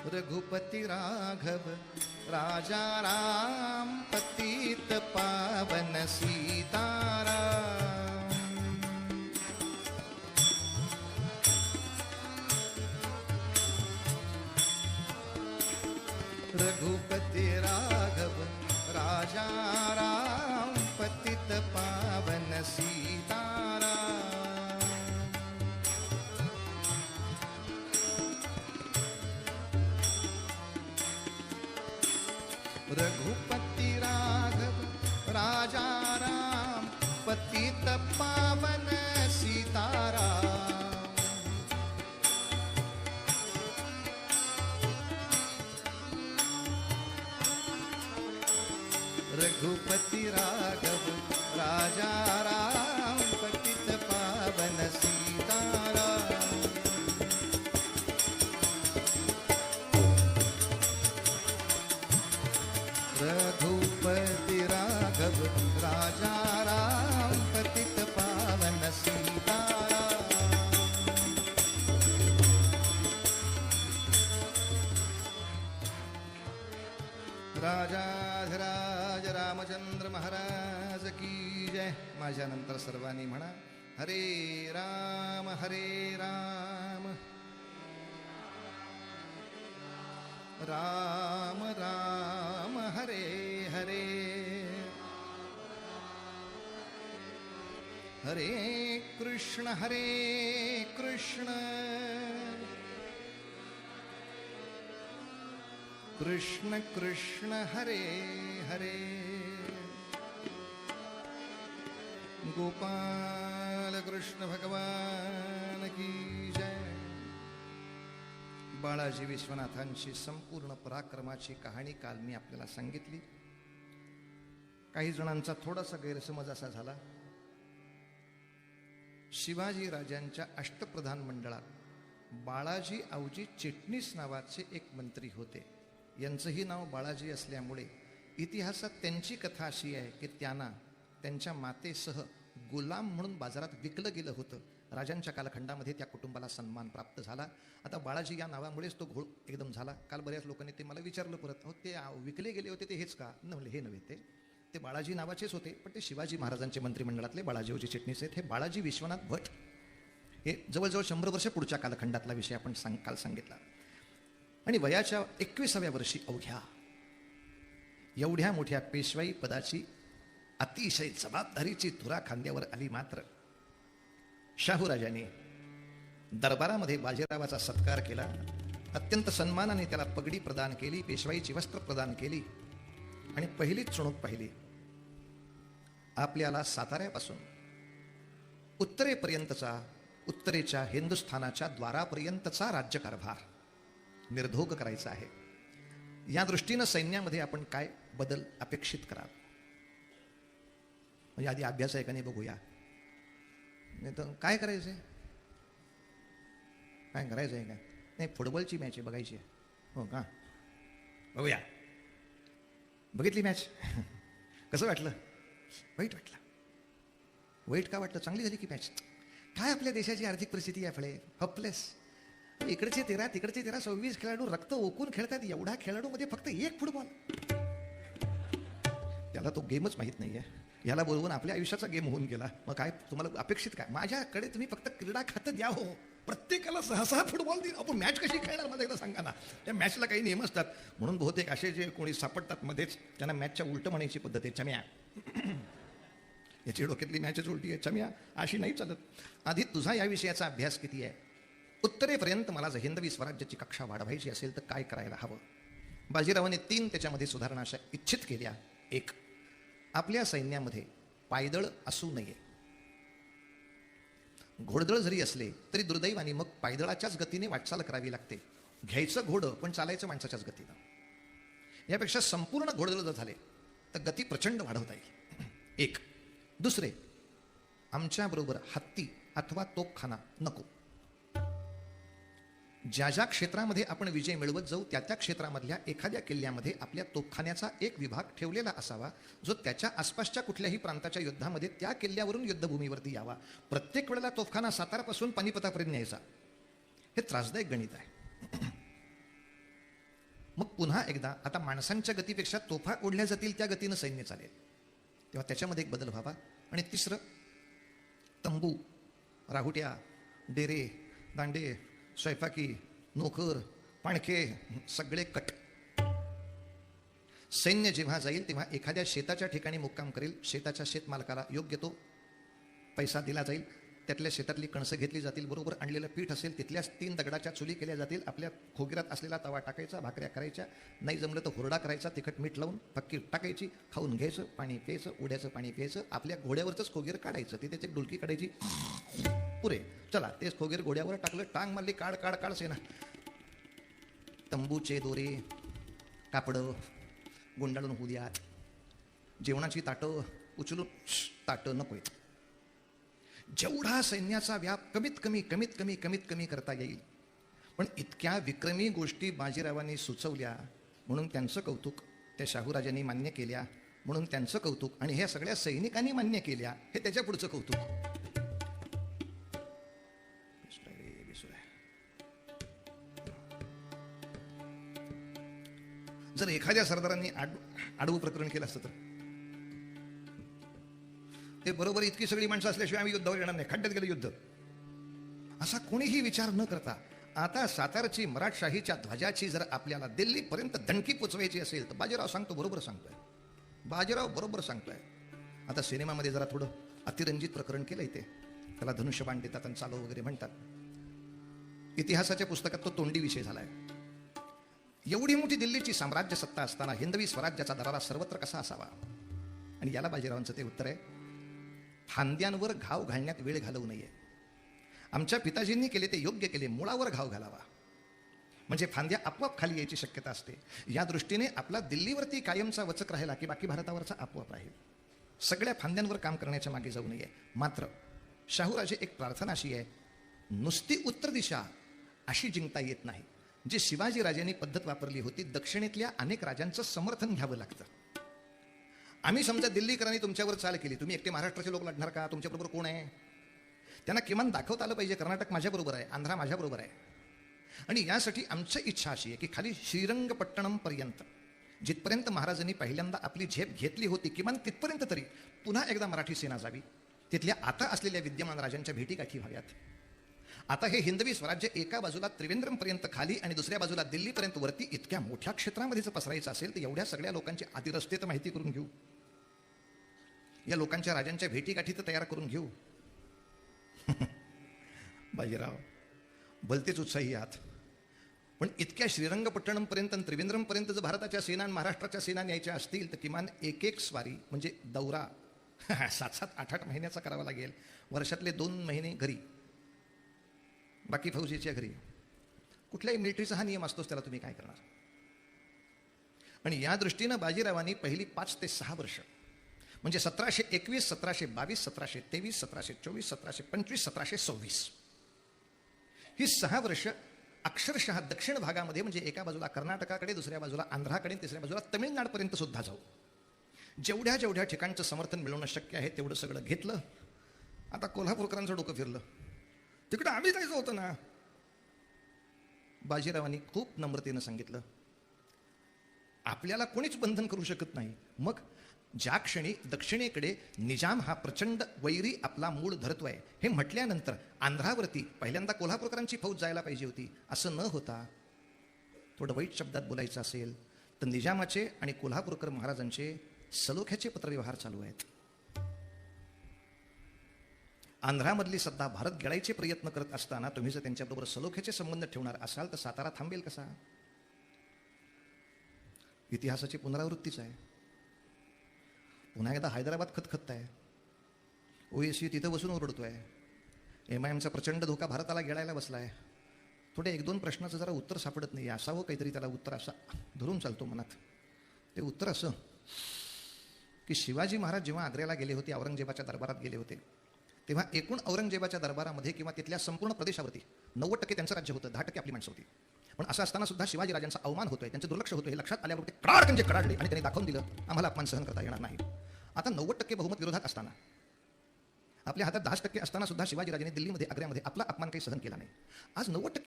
रघुपति राघव राजा राम पतित पावन सीताराम। रघुपति राघव राजा राम पतित पावन सीताराम। रघुपति राघव राजा राम पतित पावन सीताराम। रघुपति राघव राजा राम पतित पावन सीताराम। रघुपति राघव राजा राम पतित पावन सीताराम। राजाधिराज रामचंद्र महाराज की जय। माझ्यानंतर सर्वांनी म्हणा, हरे राम राम राम हरे हरे, हरे कृष्ण कृष्ण कृष्ण हरे हरे। गोपाल कृष्ण भगवान की जय। बाळाजी विश्वनाथांची संपूर्ण पराक्रमाची कहाणी काल मी आपल्याला सांगितली। काही जणांचा थोडासा गैरसमज असा झाला, शिवाजी राजांच्या अष्टप्रधान मंडळात बाळाजी आवजी चिटणीस नावाचे एक मंत्री होते। यांचंही नाव बाळाजी असल्यामुळे इतिहासात त्यांची कथा अशी आहे की त्यांना त्यांच्या मातेसह गुलाम म्हणून बाजारात विकलं गेलं होतं। राजांच्या कालखंडामध्ये त्या कुटुंबाला सन्मान प्राप्त झाला। आता बाळाजी या नावामुळेच तो घोळ एकदम झाला। काल बऱ्याच लोकांनी ते मला विचारलं परत, हो ते विकले गेले होते ते हेच का? नव्हे, हे नव्हे, ते बाळाजी नावाचेच होते, पण ते शिवाजी महाराजांचे मंत्रिमंडळातले बाळाजीची चिटणीस आहेत। हे बाळाजी विश्वनाथ भट, हे जवळजवळ 100 वर्ष पुढच्या कालखंडातला विषय आपण काल सांगितला। आणि वयाच्या 21व्या वर्षी अवघ्या एवढ्या मोठ्या पेशवाई पदाची अतिशय जबाबदारीची धुरा खांद्यावर आली। मात्र शाहूराजाने दरबारामध्ये बाजीरावाचा सत्कार केला, अत्यंत सन्मानाने त्याला पगडी प्रदान केली, पेशवाईची वस्त्र प्रदान केली आणि पहिलीच चुणूक पाहिली। आपल्याला साताऱ्यापासून उत्तरेच्या हिंदुस्थानाच्या द्वारापर्यंतचा राज्यकारभार निर्धोक करायचा आहे। या दृष्टीनं सैन्यामध्ये आपण काय बदल अपेक्षित कराल? म्हणजे आधी अभ्यास आहे का नाही बघूया, नाही तर काय करायचंय, काय करायचंय का नाही? फुटबॉलची मॅच आहे, बघायची आहे, हो का? बघूया। बघितली मॅच? कसं वाटलं? वाईट वाटलं? वाईट का वाटलं? चांगली झाली की मॅच? काय आपल्या देशाची आर्थिक परिस्थिती आहे, हॉपलेस। इकडचे 13 तिकडचे 13, 26 खेळाडू रक्त ओकून खेळतात। एवढा खेळाडूमध्ये फक्त एक फुटबॉल, त्याला तो गेमच माहीत नाहीये। याला बोलवून आपल्या आयुष्याचा गेम होऊन गेला। मग काय तुम्हाला अपेक्षित काय? माझ्याकडे तुम्ही फक्त क्रीडा खातं द्या, हो, प्रत्येकाला 6-6 फुटबॉल देईल। आपण मॅच कशी खेळणार मला एकदा सांगा ना? त्या मॅचला काही नियम असतात, म्हणून बहुतेक असे जे कोणी सापडतात मध्येच त्यांना मॅचच्या उलट म्हणायची पद्धत आहे, चम्या। याची डोक्यातली मॅचच उलटी आहे, चम्या, अशी नाही चालत। आधी तुझा या विषयाचा अभ्यास किती आहे? उत्तरेपर्यंत मला जर हिंदवी स्वराज्याची कक्षा वाढवायची असेल तर काय करायला हवं? बाजीरावाने 3 त्याच्यामध्ये सुधारणा अशा इच्छित केल्या। 1, आपल्या सैन्यामध्ये पायदळ असू नये। घोडदळ जरी असले तरी दुर्दैवाने मग पायदळाच्याच गतीने वाटचाल करावी लागते। घ्यायचं घोडं पण चालायचं माणसाच्याच गतीनं। यापेक्षा संपूर्ण घोडदळ जर झाले तर गती प्रचंड वाढवता येईल। 1, दुसरे, आमच्याबरोबर हत्ती अथवा तोफखाना नको। ज्या ज्या क्षेत्रामध्ये आपण विजय मिळवत जाऊ त्या त्या क्षेत्रामधल्या एखाद्या किल्ल्यामध्ये आपल्या तोफखान्याचा एक विभाग ठेवलेला असावा, जो त्याच्या आसपासच्या कुठल्याही प्रांताच्या युद्धामध्ये त्या किल्ल्यावरून युद्धभूमीवरती यावा। प्रत्येक वेळेला तोफखाना सातारापासून पानिपतापर्यंत न्यायचा, हे त्रासदायक गणित आहे। पुन्हा एकदा आता माणसांच्या गतीपेक्षा तोफा ओढल्या जातील त्या गतीनं सैन्य चालेल, तेव्हा त्याच्यामध्ये एक बदल व्हावा. आणि तिसरं, तंबू, राहुट्या, डेरे, दांडे, स्वयंपाकी, नोकर, पाणखे सगळे कट. सैन्य जेव्हा जाईल तेव्हा एखाद्या शेताच्या ठिकाणी मुक्काम करेल. शेताच्या शेतमालकाला योग्य तो पैसा दिला जाईल. त्यातल्या शेतातली कणसं घेतली जातील. बरोबर आणलेलं पीठ असेल तिथल्याच 3 दगडाच्या चुली केल्या जातील. आपल्या खोगिरात असलेला तवा टाकायचा, भाकऱ्या करायच्या, नाही जमलं तर हुरडा करायचा, तिखट मीठ लावून फक्की टाकायची, खाऊन घ्यायचं, पाणी प्यायचं, उड्याचं पाणी प्यायचं. आपल्या घोड्यावरच खोगीर काढायचं, तिथे एक डुलकी काढायची, पुरे चला. तेच खोगीर घोड्यावर टाकलं, टांग मारली, काढ काढ काढ सेना. तंबूचे दोरे, कापडं गुंडाळून होऊ द्या. जेवणाची ताटं उचलून ताटं नको. जेवढा सैन्याचा व्याप कमीत कमी करता येईल. पण इतक्या विक्रमी गोष्टी बाजीरावांनी सुचवल्या म्हणून त्यांचं कौतुक, त्या शाहूराजांनी मान्य केल्या म्हणून त्यांचं कौतुक, आणि ह्या सगळ्या सैनिकांनी मान्य केल्या हे त्याच्या पुढचं कौतुक. जर एखाद्या सरदारांनी आडवं प्रकरण केलं असतं तर ते बरोबर इतकी सगळी माणसं असल्याशिवाय आम्ही युद्धावर येणार नाही, खड्ड्यात गेलं युद्ध, असा कोणीही विचार न करता आता सातारची मराठशाहीच्या ध्वजाची जर आपल्याला दिल्लीपर्यंत दणकी पोचवायची असेल तर बाजीराव सांगतो, बरोबर सांगतोय. बाजीराव बरोबर सांगतोय. आता सिनेमामध्ये जरा थोडं अतिरंजित प्रकरण केलंय ते, त्याला धनुष्यबाण देतात आणि चालव वगैरे म्हणतात. इतिहासाच्या पुस्तकात तो तोंडी विषय झालाय. एवढी मोठी दिल्लीची साम्राज्य सत्ता असताना हिंदवी स्वराज्याचा दरारा सर्वत्र कसा असावा? आणि याला बाजीरावांचं ते उत्तर आहे, फांद्यांवर घाव घालण्यात वेळ घालवू नये. आमच्या पिताजींनी केले ते योग्य केले, मुळावर घाव घालावा, म्हणजे फांद्या आपोआप खाली यायची शक्यता असते. या दृष्टीने आपला दिल्लीवरती कायमचा वचक राहिला की बाकी भारतावरचा आपोआप राहील. सगळ्या फांद्यांवर काम करण्याच्या मागे जाऊ नये. मात्र शाहूराजे एक प्रार्थना अशी आहे, नुसती उत्तर दिशा अशी जिंकता येत नाही. जी शिवाजी राजांनी पद्धत वापरली होती, दक्षिणेतल्या अनेक राजांचं समर्थन घ्यावं लागतं. आम्ही समजा दिल्लीकरांनी तुमच्यावर चाल केली, तुम्ही एकटे महाराष्ट्राचे लोक लढणार का? तुमच्याबरोबर कोण आहे? त्यांना किमान दाखवता आलं पाहिजे, कर्नाटक माझ्याबरोबर आहे, आंध्रा माझ्याबरोबर आहे. आणि यासाठी आमची इच्छा अशी आहे की खाली श्रीरंगपट्टणम पर्यंत जिथपर्यंत महाराजांनी पहिल्यांदा आपली झेप घेतली होती, किमान तिथपर्यंत तरी पुन्हा एकदा मराठी सेना जावी, तिथल्या आता असलेल्या विद्यमान राजांच्या भेटीगाठी व्हाव्यात. आता हे हिंदवी स्वराज्य एका बाजूला त्रिवेंद्रमपर्यंत खाली आणि दुसऱ्या बाजूला दिल्लीपर्यंत वरती इतक्या मोठ्या क्षेत्रामध्ये जर पसरायचं असेल तर एवढ्या सगळ्या लोकांची आधी रस्ते तर माहिती करून घेऊ, या लोकांच्या राजांच्या भेटीगाठी तर तयार करून घेऊ. बाजीराव भलतेच उत्साही आहात, पण इतक्या श्रीरंगपट्टणमपर्यंत आणि त्रिवेंद्रमपर्यंत जर भारताच्या सेना आणि महाराष्ट्राच्या सेना न्यायच्या असतील तर किमान एक स्वारी म्हणजे दौरा 7-7, 8-8 महिन्याचा करावा लागेल. वर्षातले 2 महिने घरी, बाकी फौजेच्या घरी. कुठल्याही मिलिटरीचा हा नियम असतोच, त्याला तुम्ही काय करणार? आणि या दृष्टीनं बाजीरावांनी पहिली 5 ते 6 वर्ष म्हणजे 1721, 1722, 1723, 1724, 1725, 1726 ही 6 वर्ष अक्षरशः दक्षिण भागामध्ये, म्हणजे एका बाजूला कर्नाटकाकडे, दुसऱ्या बाजूला आंध्राकडे, तिसऱ्या बाजूला तमिळनाडपर्यंत सुद्धा जाऊ, जेवढ्या जेवढ्या ठिकाणचं समर्थन मिळवणं शक्य आहे तेवढं सगळं घेतलं. आता कोल्हापूरकरांचं डोकं फिरलं, तिकडं आम्ही जायचं होतं ना. बाजीरावांनी खूप नम्रतेनं सांगितलं, आपल्याला कोणीच बंधन करू शकत नाही. मग ज्या क्षणी दक्षिणेकडे निजाम हा प्रचंड वैरी आपला मूळ धरतोय हे म्हटल्यानंतर आंध्रावरती पहिल्यांदा कोल्हापूरकरांची फौज जायला पाहिजे होती. असं न होता, थोडं वाईट शब्दात बोलायचं असेल तर निजामाचे आणि कोल्हापूरकर महाराजांचे सलोख्याचे पत्रव्यवहार चालू आहेत. आंध्रामधली सत्ता भारत गिळायचे प्रयत्न करत असताना तुम्ही जर त्यांच्याबरोबर सलोख्याचे संबंध ठेवणार असाल तर सातारा थांबेल कसा? इतिहासाची पुनरावृत्तीच आहे. पुन्हा एकदा हैदराबाद खतखत आहे, ओएससी तिथं बसून ओरडतोय, MIMचा प्रचंड धोका भारताला गिळायला बसलाय. थोडे 1-2 प्रश्नाचं जरा उत्तर सापडत नाही, असावं काहीतरी त्याला उत्तर, असा धरून चालतो मनात. ते उत्तर असं की शिवाजी महाराज जेव्हा आग्र्याला गेले होते, औरंगजेबाच्या दरबारात गेले होते, तेव्हा एकूण औरंगजेबाच्या दरबारामध्ये किंवा तिथल्या संपूर्ण प्रदेशावरती 90% त्यांचं राज्य होतं, 10% आपली माणसं होती. पण असं असताना सुद्धा शिवाजी राजांचा अवमान होतोय, त्यांचं दुर्लक्ष होतं हे लक्षात आल्यावर ते कडाडकंजे कडाडले आणि त्यांनी दाखवून दिलं आम्हाला अपमान सहन करता येणार नाही. आता 90% बहुमत विरोधात असताना, आपल्या हातात 10% असताना सुद्धा शिवाजी राजांनी दिल्लीमध्ये, आग्र्यामध्ये आपला अपमान काही सहन केला नाही. आज 90%